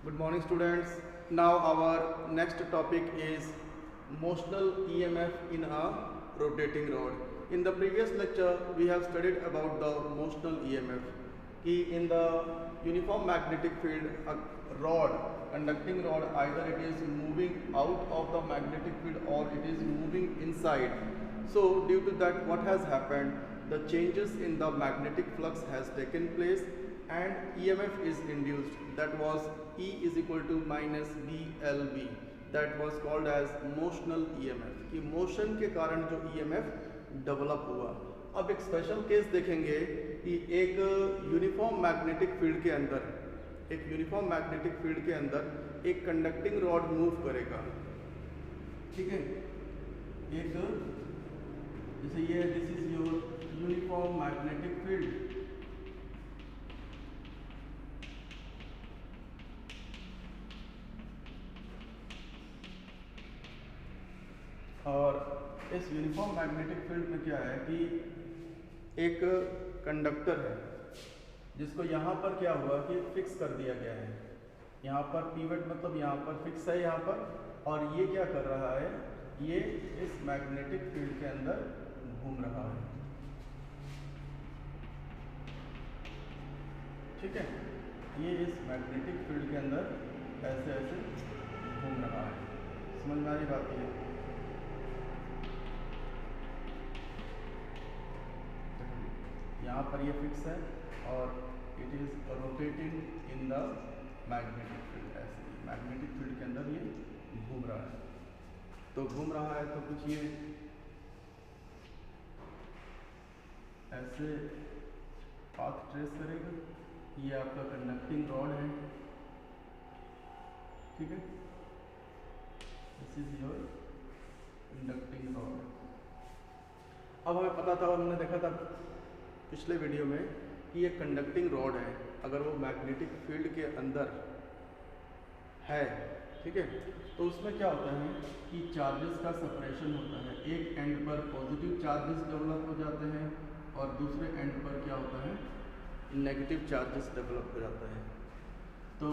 Good morning, students. Now our next topic is motional EMF in a rotating rod. In the previous lecture, we have studied about the motional EMF. कि in the uniform magnetic field, a rod, conducting rod, either it is moving out of the magnetic field or it is moving inside. So due to that, what has happened? The changes in the magnetic flux has taken place and EMF is induced. That was E is equal to minus BLV. That was called as motional EMF. कि motion के कारण जो EMF develop हुआ. अब एक special case देखेंगे कि एक यूनिफॉर्म मैग्नेटिक फील्ड के अंदर एक कंडक्टिंग रॉड मूव करेगा. ठीक है, एक जैसे ये this is your uniform magnetic field और इस यूनिफॉर्म मैग्नेटिक फील्ड में क्या है कि एक कंडक्टर है जिसको यहाँ पर क्या हुआ कि फिक्स कर दिया गया है. यहाँ पर पीवट मतलब यहाँ पर फिक्स है यहाँ पर, और ये क्या कर रहा है, ये इस मैग्नेटिक फील्ड के अंदर घूम रहा है. ठीक है, ये इस मैग्नेटिक फील्ड के अंदर ऐसे ऐसे घूम रहा है. समझ में आ रही बात है? यहाँ पर ये फिक्स है और it is rotating in the magnetic field. ऐसे मैग्नेटिक फील्ड के अंदर ये घूम रहा है. तो घूम रहा है तो कुछ ये ऐसे पाथ ट्रेस करेगा. ये आपका कंडक्टिंग रॉड है. ठीक है, this is your conducting rod. अब हमें पता था, हमने देखा था पिछले वीडियो में कि ये कंडक्टिंग रॉड है. अगर वो मैग्नेटिक फील्ड के अंदर है, ठीक है, तो उसमें क्या होता है कि चार्जेस का सेपरेशन होता है. एक एंड पर पॉजिटिव चार्जेस डेवलप हो जाते हैं और दूसरे एंड पर क्या होता है, नेगेटिव चार्जेस डेवलप हो जाता है. तो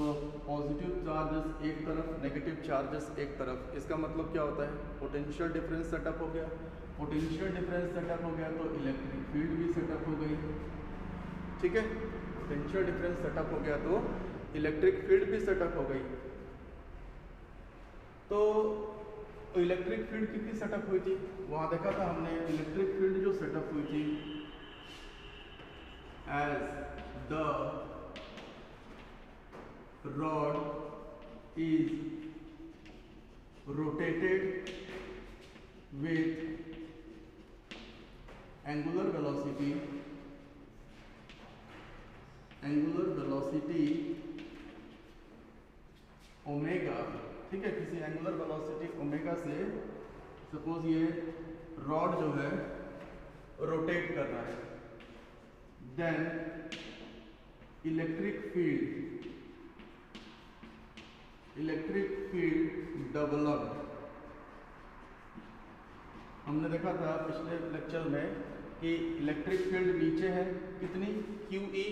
पॉजिटिव चार्जेस एक तरफ, नेगेटिव चार्जेस एक तरफ. इसका मतलब क्या होता है, पोटेंशियल डिफरेंस सेटअप हो गया. पोटेंशियल डिफरेंस सेटअप हो गया तो इलेक्ट्रिक फील्ड भी सेटअप हो गई. ठीक है, पोटेंशियल डिफरेंस सेटअप हो गया तो इलेक्ट्रिक फील्ड भी सेटअप हो गई. तो इलेक्ट्रिक फील्ड कितनी सेटअप हुई थी, वहां देखा था हमने. इलेक्ट्रिक फील्ड जो सेटअप हुई थी as the rod is rotated with angular velocity omega. ठीक है, किसी एंगुलर वेलोसिटी ओमेगा से सपोज ये रॉड जो है रोटेट कर रहा है, देन इलेक्ट्रिक फील्ड डेवलप्ड. हमने देखा था पिछले लेक्चर में कि इलेक्ट्रिक फील्ड नीचे है कितनी, QE,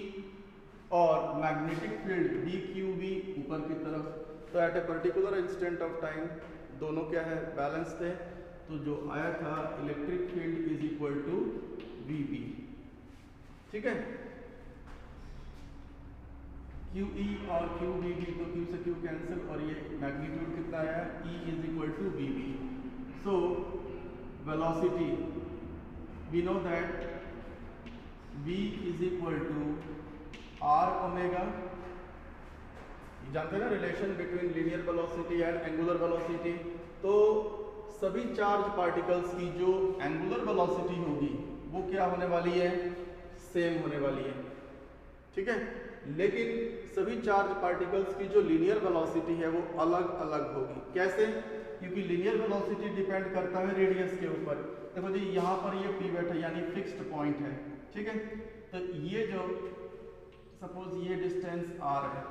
और मैग्नेटिक फील्ड DQV ऊपर की तरफ. तो at a particular instant of time दोनों क्या है, बैलेंस थे. तो जो आया था electric field is equal to VB. ठीक है, QE और QVB, तो Q से Q कैंसिल और ये मैग्नीट्यूड कितना आया, E is equal to VB. So velocity we know that V is equal to R omega. जानते हैं ना relation between linear velocity and angular velocity. तो सभी चार्ज पार्टिकल्स की जो एंगुलर वेलोसिटी होगी वो क्या होने वाली है, सेम होने वाली है. ठीक है, लेकिन सभी चार्ज पार्टिकल्स की जो लीनियर वेलोसिटी है वो अलग अलग होगी. कैसे, क्योंकि लीनियर वेलोसिटी डिपेंड करता है रेडियस के ऊपर. देखो जी, यहाँ पर ये पीवट है यानी फिक्स्ड पॉइंट है. ठीक है, तो ये जो सपोज ये डिस्टेंस r है,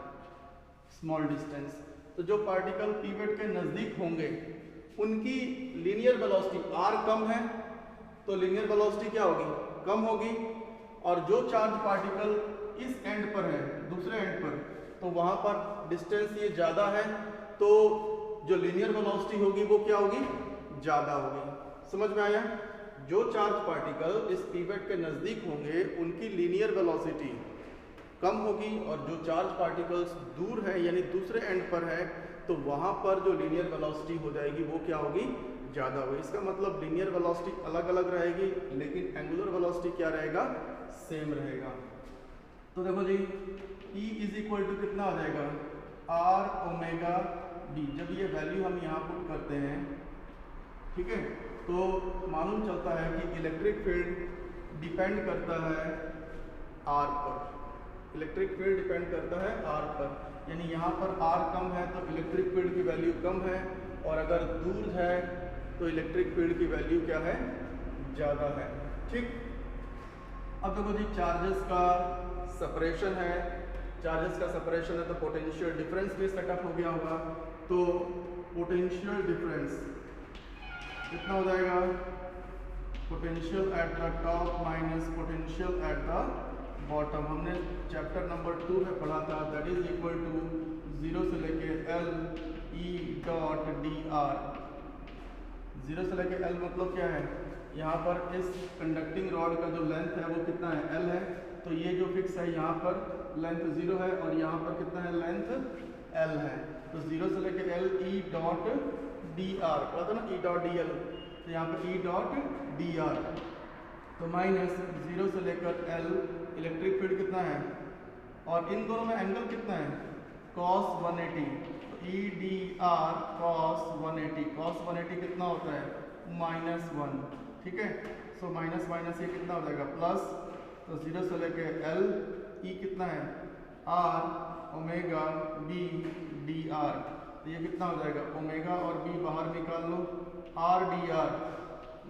स्मॉल डिस्टेंस, तो जो पार्टिकल पीवट के नजदीक होंगे उनकी लीनियर वेलोसिटी r कम है तो लीनियर वेलोसिटी क्या होगी, कम होगी. और जो चार्ज पार्टिकल इस एंड पर है, दूसरे एंड पर, तो वहां वहाँ पर डिस्टेंस ये ज़्यादा है तो जो लीनियर वेलोसिटी होगी वो क्या होगी, ज़्यादा होगी। समझ में आया? जो चार्ज पार्टिकल इस पिवट के नज़दीक होंगे उनकी लीनियर वेलोसिटी कम होगी, और जो चार्ज पार्टिकल्स दूर है यानी दूसरे एंड पर है तो वहाँ पर जो लीनियर वेलोसिटी हो जाएगी वो क्या होगी, ज़्यादा होगी। इसका मतलब लीनियर वेलोसिटी अलग अलग रहेगी लेकिन एंगुलर वेलोसिटी क्या रहेगा, सेम रहेगा। तो देखो जी E इज इक्वल टू कितना आ जाएगा, आर ओमेगा डी। जब ये वैल्यू हम यहाँ पुट करते हैं, ठीक है, तो मालूम चलता है कि इलेक्ट्रिक फील्ड डिपेंड करता है आर पर। इलेक्ट्रिक फील्ड डिपेंड करता है आर पर, यानी यहाँ पर आर कम है तो इलेक्ट्रिक फील्ड की वैल्यू कम है, और अगर दूर है तो इलेक्ट्रिक फील्ड की वैल्यू क्या है, ज़्यादा है। ठीक, अब देखो जी चार्जेस का सेपरेशन है, चार्जेस का सेपरेशन है तो पोटेंशियल डिफरेंस भी सेटअप हो गया होगा। तो पोटेंशियल डिफरेंस कितना हो जाएगा, potential at the top minus potential at the bottom. हमने चैप्टर नंबर 2 में पढ़ा था, दैट इज इक्वल टू 0 से लेके L E dot D R. 0 से लेके L मतलब क्या है, यहाँ पर इस कंडक्टिंग रॉड का जो लेंथ है वो कितना है, L है, तो ये जो फिक्स है यहाँ पर लेंथ 0 है और यहाँ पर कितना है, लेंथ L है। तो 0 से लेके L E dot D R, पता था ना E डॉट डी एल, तो यहाँ पर E डॉट डी आर, तो माइनस 0 से लेकर L इलेक्ट्रिक फील्ड कितना है, और इन दोनों में एंगल कितना है, cos 180, तो E D R cos 180, cos 180 कितना होता है, -1, ठीक है। सो माइनस माइनस ये कितना हो जाएगा, प्लस, तो 0 से लेके L E कितना है, R omega B D R, तो ये कितना हो जाएगा, ओमेगा और B बाहर निकाल लो, R डी आर,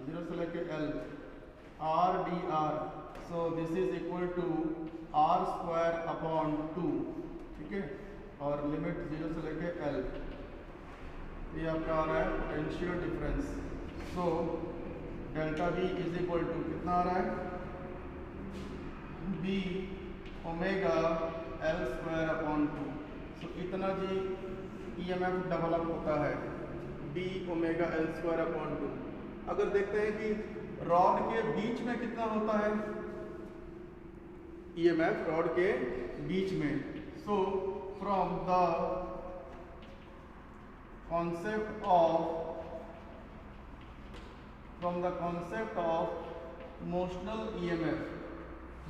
0 से लेके L R d r, so this is equal to R square upon 2, ठीक है, और लिमिट 0 से लेके L, ये आपका आ रहा है potential difference. So delta V is equal to कितना आ रहा है, B omega L square upon 2। So इतना जी EMF डेवलप होता है, B omega L square upon 2। अगर देखते हैं कि रॉड के बीच में कितना होता है EMF, रॉड के बीच में, so from the concept of motional EMF,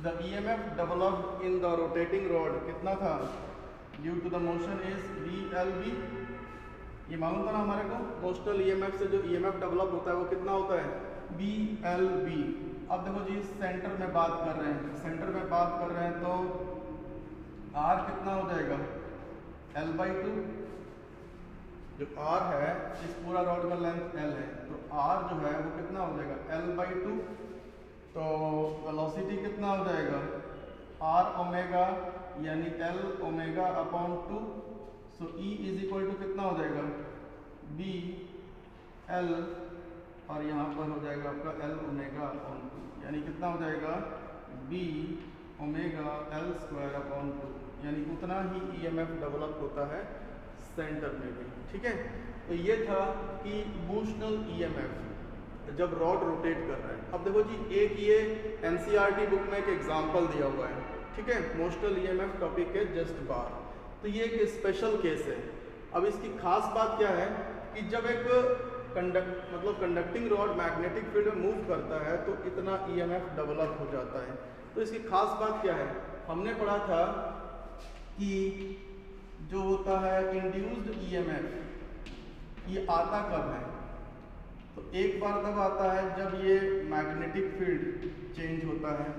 the EMF developed in the rotating rod कितना था, due to the motion is VLB। ये मालूम था ना हमारे को, मोशनल EMF से जो EMF डेवलप होता है वो कितना होता है, BLB। अब देखो जी सेंटर में बात कर रहे हैं, सेंटर में बात कर रहे हैं तो R कितना हो जाएगा, L/2। जो R है, इस पूरा रॉड का लेंथ L है, तो R जो है वो कितना हो जाएगा, L/2। तो वेलोसिटी कितना हो जाएगा, R ओमेगा यानी L omega upon 2। So E is equal to कितना हो जाएगा, B L, और यहाँ पर हो जाएगा आपका L ओमेगा अपॉन 2, यानी कितना हो जाएगा, B omega L square upon 2, यानी उतना ही EMF डेवलप होता है सेंटर में भी। ठीक है, तो ये था कि मोशनल EMF जब रॉड रोटेट कर रहा है। अब देखो जी एक ये NCERT बुक में एक एग्जांपल दिया हुआ है, ठीक है, मोशनल EMF टॉपिक के जस्ट बार। तो ये एक स्पेशल केस है। अब इसकी खास बात क्या है कि जब एक कंडक्टिंग रॉड मैग्नेटिक फील्ड में मूव करता है तो इतना EMF डेवलप हो जाता है। तो इसकी खास बात क्या है, हमने पढ़ा था कि जो होता है इंड्यूस्ड EMF ये आता कब है, तो एक बार तब आता है जब ये मैग्नेटिक फील्ड चेंज होता है,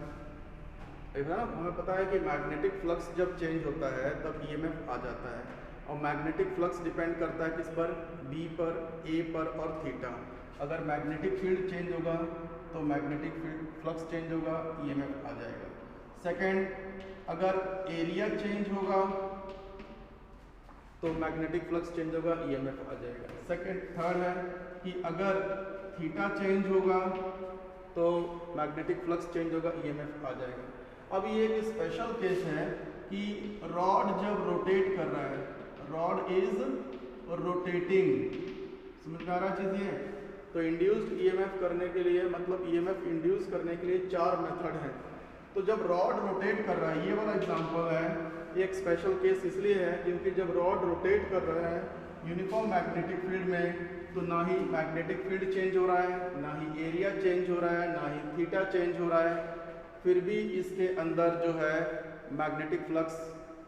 है ना। हमें पता है कि मैग्नेटिक फ्लक्स जब चेंज होता है तब EMF आ जाता है, और मैग्नेटिक फ्लक्स डिपेंड करता है किस पर, B पर, A पर और थीटा। अगर मैग्नेटिक फील्ड चेंज होगा तो मैग्नेटिक फील्ड फ्लक्स चेंज होगा, EMF आ जाएगा। सेकंड, अगर एरिया चेंज होगा तो मैग्नेटिक फ्लक्स चेंज होगा, EMF आ जाएगा। सेकंड, थर्ड है कि अगर थीटा चेंज होगा तो मैग्नेटिक फ्लक्स चेंज होगा, EMF आ जाएगा। अब ये एक स्पेशल केस है कि रॉड जब रोटेट कर रहा है, रॉड इज रोटेटिंग, समझ में आ रहा चीज़ ये। तो इंड्यूस्ड ईएमएफ करने के लिए, मतलब ईएमएफ इंड्यूस करने के लिए 4 मेथड हैं। तो जब रॉड रोटेट कर रहा है, ये वाला एग्जांपल है, ये एक स्पेशल केस इसलिए है क्योंकि जब रॉड रोटेट कर रहा है यूनिफॉर्म मैग्नेटिक फील्ड में, तो ना ही मैग्नेटिक फील्ड चेंज हो रहा है, ना ही एरिया चेंज हो रहा है, ना ही थीटा चेंज हो रहा है, फिर भी इसके अंदर जो है मैग्नेटिक फ्लक्स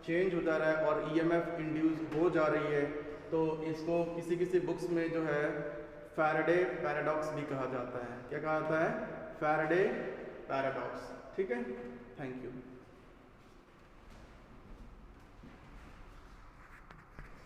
चेंज हो जा रहा है और ईएमएफ इंड्यूस हो जा रही है। तो इसको किसी किसी बुक्स में जो है फैराडे पैराडॉक्स भी कहा जाता है। क्या कहा जाता है? Faraday paradox. ठीक है, थैंक यू।